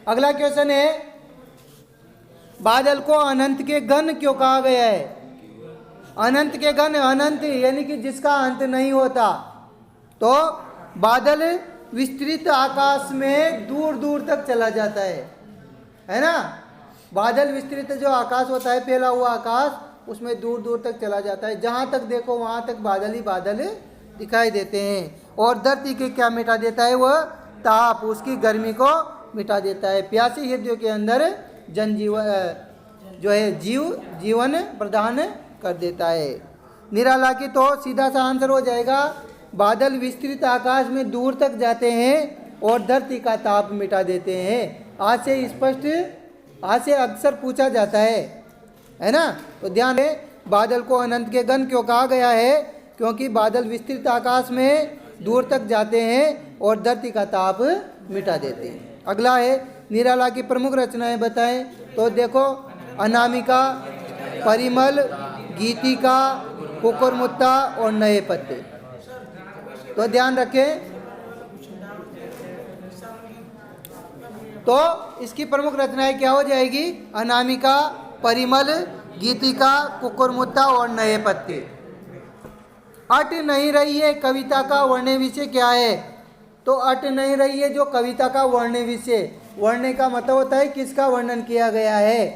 अगला क्वेश्चन है, बादल को अनंत के घन क्यों कहा गया है? अनंत के घन, अनंत यानी कि जिसका अंत नहीं होता। तो बादल विस्तृत आकाश में दूर दूर तक चला जाता है ना। बादल विस्तृत जो आकाश होता है, फैला हुआ आकाश, उसमें दूर दूर तक चला जाता है। जहाँ तक देखो वहाँ तक बादल ही बादल दिखाई देते हैं। और धरती के क्या मिटा देता है? वह ताप, उसकी गर्मी को मिटा देता है। प्यासी हृदयों के अंदर जनजीवन जो है जीवन प्रदान कर देता है। निराला की तो सीधा सा आंसर हो जाएगा, बादल विस्तृत आकाश में दूर तक जाते हैं और धरती का ताप मिटा देते हैं। आज से स्पष्ट, आज से अक्सर पूछा जाता है ना। तो ध्यान है, बादल को अनंत के घन क्यों कहा गया है? क्योंकि बादल विस्तृत आकाश में दूर तक जाते हैं और धरती का ताप मिटा देते हैं। अगला है, निराला की प्रमुख रचनाएं बताएं। तो देखो, अनामिका, परिमल, गीतिका, कुकुरमुत्ता और नए पत्ते। तो ध्यान रखें, तो इसकी प्रमुख रचनाएं क्या हो जाएगी? अनामिका, परिमल, गीतिका, कुकुरमुत्ता और नए पत्ते। अट नहीं रही है कविता का वर्ण विषय क्या है? तो अट नहीं रही है जो कविता का वर्ण विषय, वर्ण का मतलब होता है किसका वर्णन किया गया है।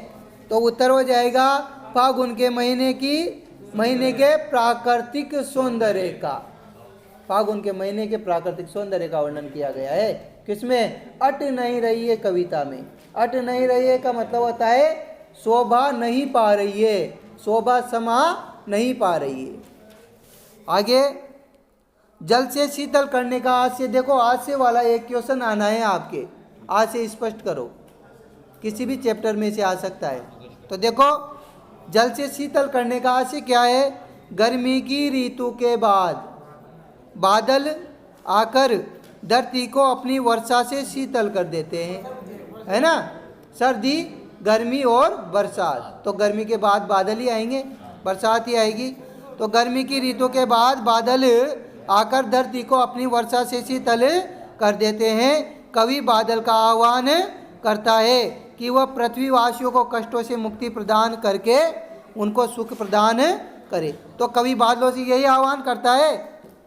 तो उत्तर हो जाएगा फागुन के महीने के प्राकृतिक सौंदर्य का। फागुन के महीने के प्राकृतिक सौंदर्य का वर्णन किया गया है। किसमें? अट नहीं रही है कविता में। अट नहीं रही है का मतलब होता है शोभा नहीं पा रही है, शोभा समा नहीं पा रही है। आगे, जल से शीतल करने का आज से, देखो आज से वाला एक क्वेश्चन आना है आपके, आज से स्पष्ट करो, किसी भी चैप्टर में से आ सकता है। तो देखो, जल से शीतल करने का आज से क्या है? गर्मी की ऋतु के बाद बादल आकर धरती को अपनी वर्षा से शीतल कर देते हैं, है ना। सर्दी, गर्मी और बरसात। तो गर्मी के बाद बादल ही आएंगे, बरसात ही आएगी। तो गर्मी की ऋतु के बाद बादल आकर धरती को अपनी वर्षा से शीतल कर देते हैं। कवि बादल का आह्वान करता है कि वह पृथ्वीवासियों को कष्टों से मुक्ति प्रदान करके उनको सुख प्रदान करे। तो कवि बादलों से यही आह्वान करता है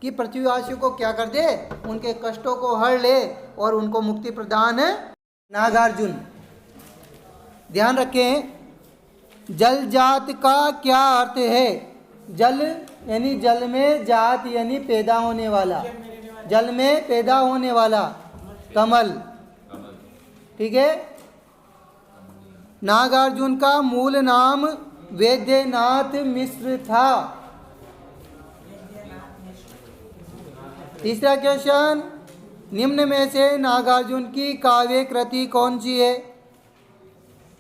कि पृथ्वीवासियों को क्या कर दे? उनके कष्टों को हर ले और उनको मुक्ति प्रदान। नागार्जुन, ध्यान रखें, जल जात का क्या अर्थ है? जल यानी जल में, जात यानी पैदा होने वाला, जल में पैदा होने वाला, कमल, ठीक है। नागार्जुन का मूल नाम वैद्यनाथ मिश्र था। तीसरा क्वेश्चन, निम्न में से नागार्जुन की काव्य कृति कौन सी है?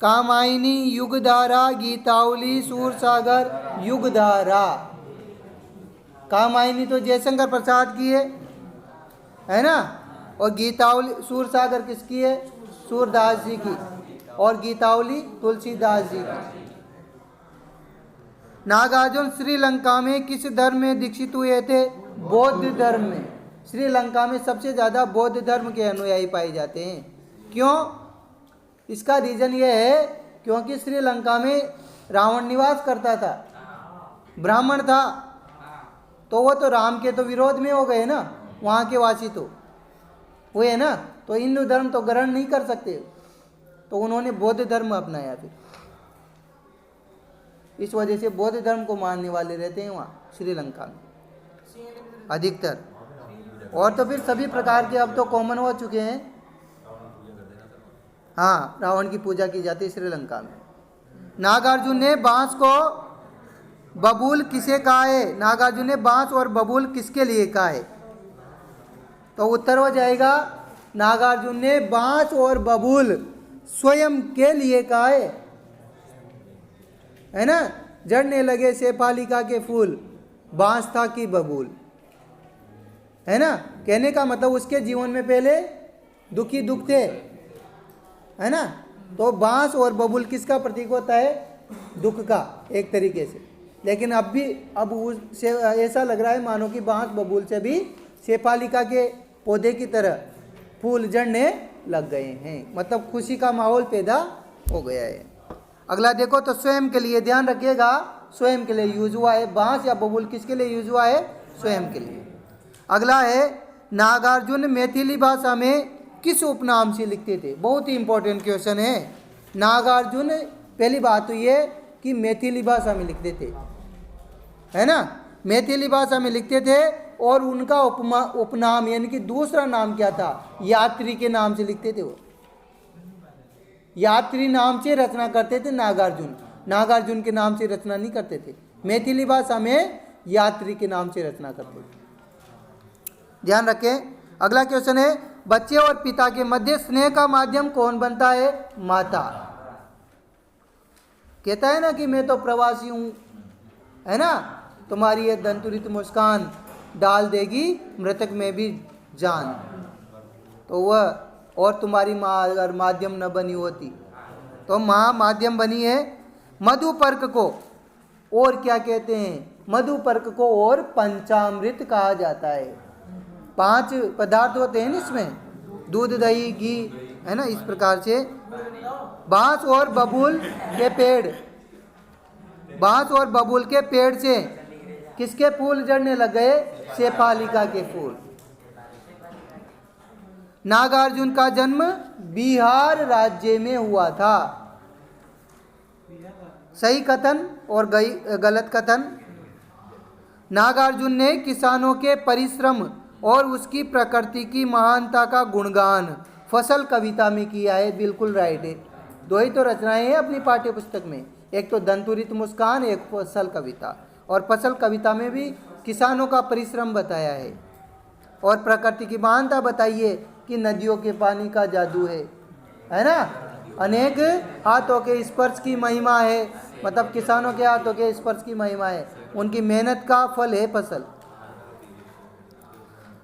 कामायनी, युगधारा, गीतावली, सूरसागर। युगधारा, कामायनी तो जयशंकर प्रसाद की है ना। और गीतावली, सूरसागर किसकी है? सूरदास जी की। और गीतावली तुलसीदास जी की। नागार्जुन श्रीलंका में किस धर्म में दीक्षित हुए थे? बौद्ध धर्म में। श्रीलंका में सबसे ज़्यादा बौद्ध धर्म के अनुयायी पाए जाते हैं। क्यों? इसका रीज़न ये है क्योंकि श्रीलंका में रावण निवास करता था, ब्राह्मण था, तो वो तो राम के तो विरोध में हो गए ना, वहाँ के वासी तो हुए है ना। तो हिंदू धर्म तो ग्रहण नहीं कर सकते, तो उन्होंने बौद्ध धर्म अपनाया। फिर इस वजह से बौद्ध धर्म को मानने वाले रहते हैं वहाँ श्रीलंका में अधिकतर। और तो फिर सभी प्रकार के अब तो कॉमन हो चुके हैं। हाँ, रावण की पूजा की जाती है श्रीलंका में। नागार्जुन ने बांस को बबूल किसे कहा है? नागार्जुन ने बांस और बबूल किसके लिए कहा है? तो उत्तर हो जाएगा, नागार्जुन ने बांस और बबूल स्वयं के लिए कहा है ना। झड़ने लगे शेफालिका के फूल, बांस था कि बबूल, है ना। कहने का मतलब उसके जीवन में पहले दुखी दुख थे, है ना। तो बांस और बबूल किसका प्रतीक होता है? दुख का, एक तरीके से। लेकिन अब उससे ऐसा लग रहा है मानो कि बांस बबूल से भी शेफालिका के पौधे की तरह फूल झड़ने लग गए हैं, मतलब खुशी का माहौल पैदा हो गया है। अगला देखो तो स्वयं के लिए, ध्यान रखिएगा, स्वयं के लिए यूज हुआ है। बांस या बबूल किसके लिए यूज हुआ है? स्वयं के लिए। अगला है नागार्जुन मैथिली भाषा में किस उपनाम से लिखते थे? बहुत ही इंपॉर्टेंट क्वेश्चन है। नागार्जुन पहली बात तो ये कि मैथिली भाषा में लिखते थे, है ना, मैथिली भाषा में लिखते थे। और उनका उपनाम यानी कि दूसरा नाम क्या था? यात्री के नाम से लिखते थे। वो यात्री नाम से रचना करते थे नागार्जुन, नागार्जुन के नाम से रचना नहीं करते थे। मैथिली भाषा में यात्री के नाम से रचना करते थे, ध्यान रखें। अगला क्वेश्चन है बच्चे और पिता के मध्य स्नेह का माध्यम कौन बनता है? माता। कहता है ना कि मैं तो प्रवासी हूं, है ना, तुम्हारी ये दंतुरित मुस्कान डाल देगी मृतक में भी जान। तो वह, और तुम्हारी माँ अगर माध्यम न बनी होती, तो माँ माध्यम बनी है। मधुपर्क को और क्या कहते हैं? मधुपर्क को और पंचामृत कहा जाता है। 5 पदार्थ होते हैं इसमें, दूध, दही, घी, है ना, इस प्रकार से। बांस और बबूल के पेड़, बांस और बबूल के पेड़ से किसके फूल जड़ने लग गए? शेफालिका के फूल। नागार्जुन का जन्म बिहार राज्य में हुआ था। सही कथन और गलत कथन? नागार्जुन ने किसानों के परिश्रम और उसकी प्रकृति की महानता का गुणगान फसल कविता में किया है। बिल्कुल राइट है। 2 ही तो रचनाएं हैं अपनी पाठ्य पुस्तक में, एक तो दंतुरित मुस्कान, एक फसल कविता। और फसल कविता में भी किसानों का परिश्रम बताया है और प्रकृति की महानता बताइए कि नदियों के पानी का जादू है ना, अनेक हाथों के स्पर्श की महिमा है, मतलब किसानों के हाथों के स्पर्श की महिमा है, उनकी मेहनत का फल है फसल।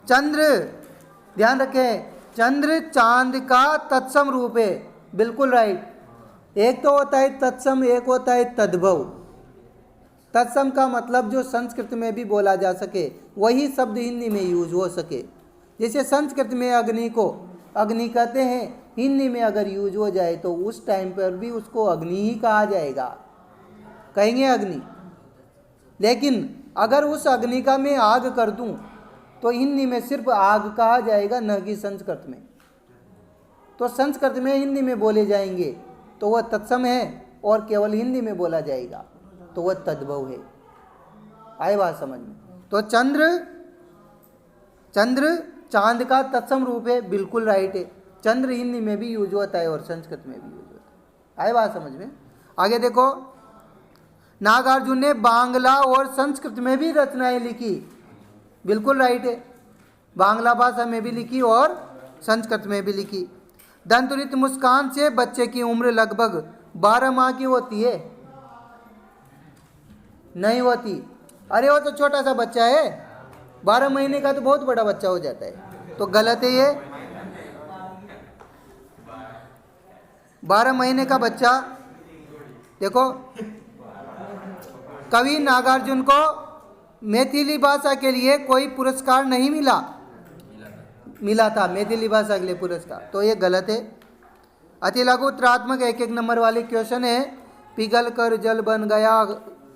चंद्र, ध्यान रखें, चंद्र चांद का तत्सम रूप है। बिल्कुल राइट। एक तो होता है तत्सम, एक होता है तद्भव। तत्सम का मतलब जो संस्कृत में भी बोला जा सके, वही शब्द हिंदी में यूज हो सके। जैसे संस्कृत में अग्नि को अग्नि कहते हैं, हिंदी में अगर यूज हो जाए तो उस टाइम पर भी उसको अग्नि ही कहा जाएगा, कहेंगे अग्नि। लेकिन अगर उस अग्नि का मैं आग कर दूं तो हिंदी में सिर्फ आग कहा जाएगा, न कि संस्कृत में। तो संस्कृत में हिंदी में बोले जाएंगे तो वह तत्सम है, और केवल हिंदी में बोला जाएगा तो वह तद्भव है। आए बात समझ में? तो चंद्र चांद का तत्सम रूप है। बिल्कुल राइट है। चंद्र हिंदी में भी यूज होता है और संस्कृत में भी यूज होता है। आए बात समझ में? आगे देखो, नागार्जुन ने बांग्ला और संस्कृत में भी रचनाएं लिखी। बिल्कुल राइट है। बांग्ला भाषा में भी लिखी और संस्कृत में भी लिखी। दंतुरित मुस्कान से बच्चे की उम्र लगभग 12 माह की होती है? नहीं होती। अरे वो तो छोटा सा बच्चा है, 12 महीने का तो बहुत बड़ा बच्चा हो जाता है, तो गलत है ये। 12 महीने का बच्चा। देखो, कवि नागार्जुन को मैथिली भाषा के लिए कोई पुरस्कार नहीं मिला था मैथिली भाषा के लिए पुरस्कार, तो ये गलत है। अति लघु उत्तरात्मक 1-1 नंबर वाले क्वेश्चन है। पिघल कर जल बन गया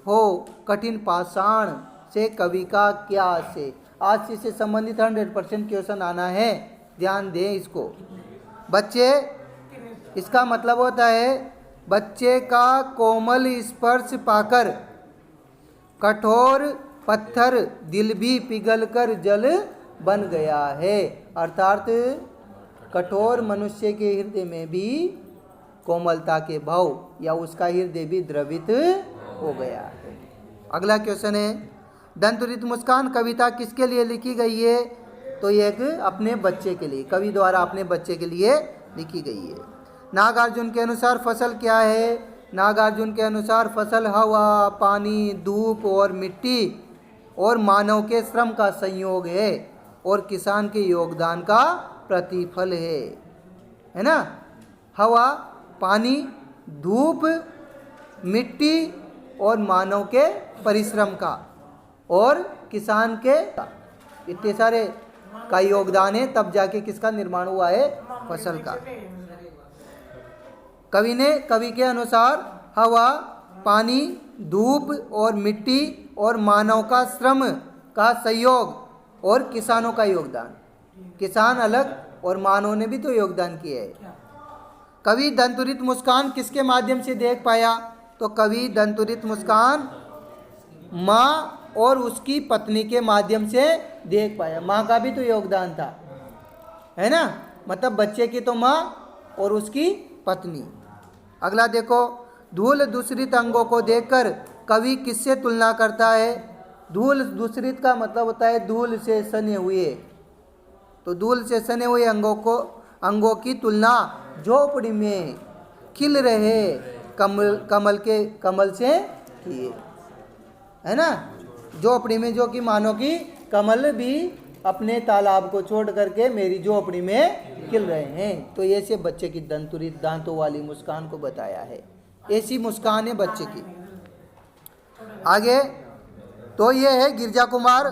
हो कठिन पाषाण से कवि का क्या से? आज से संबंधित 100% क्वेश्चन आना है, ध्यान दें इसको। बच्चे, इसका मतलब होता है बच्चे का कोमल स्पर्श पाकर कठोर पत्थर दिल भी पिघलकर जल बन गया है। अर्थात कठोर मनुष्य के हृदय में भी कोमलता के भाव या उसका हृदय भी द्रवित हो गया है। अगला क्वेश्चन है, दंतुरित मुस्कान कविता किसके लिए लिखी गई है? तो ये एक अपने बच्चे के लिए, कवि द्वारा अपने बच्चे के लिए लिखी गई है। नागार्जुन के अनुसार फसल क्या है? नागार्जुन के अनुसार फसल हवा, पानी, धूप और मिट्टी और मानव के श्रम का संयोग है और किसान के योगदान का प्रतिफल है ना। हवा, पानी, धूप, मिट्टी और मानव के परिश्रम का और किसान के, इतने सारे का योगदान है, तब जाके किसका निर्माण हुआ है? फसल का। कवि के अनुसार हवा, पानी, धूप और मिट्टी और मानव का श्रम का सहयोग और किसानों का योगदान। किसान अलग और मानव ने भी तो योगदान किया है। कवि दंतुरित मुस्कान किसके माध्यम से देख पाया? तो कवि दंतुरित मुस्कान माँ और उसकी पत्नी के माध्यम से देख पाया। माँ का भी तो योगदान था, है ना, मतलब बच्चे की तो माँ और उसकी पत्नी। अगला देखो, धूल दूषित अंगों को देखकर कवि किससे तुलना करता है? धूल दूषित का मतलब होता है धूल से सने हुए, तो धूल से सने हुए अंगों की तुलना झोपड़ी में खिल रहे कमल से किए, है ना। झोपड़ी में जो कि मानो कि कमल भी अपने तालाब को छोड़ करके मेरी झोपड़ी में खिल रहे हैं। तो ऐसे बच्चे की दंतुरित दांतों वाली मुस्कान को बताया है। ऐसी मुस्कान है बच्चे की। आगे तो ये है गिरजा कुमार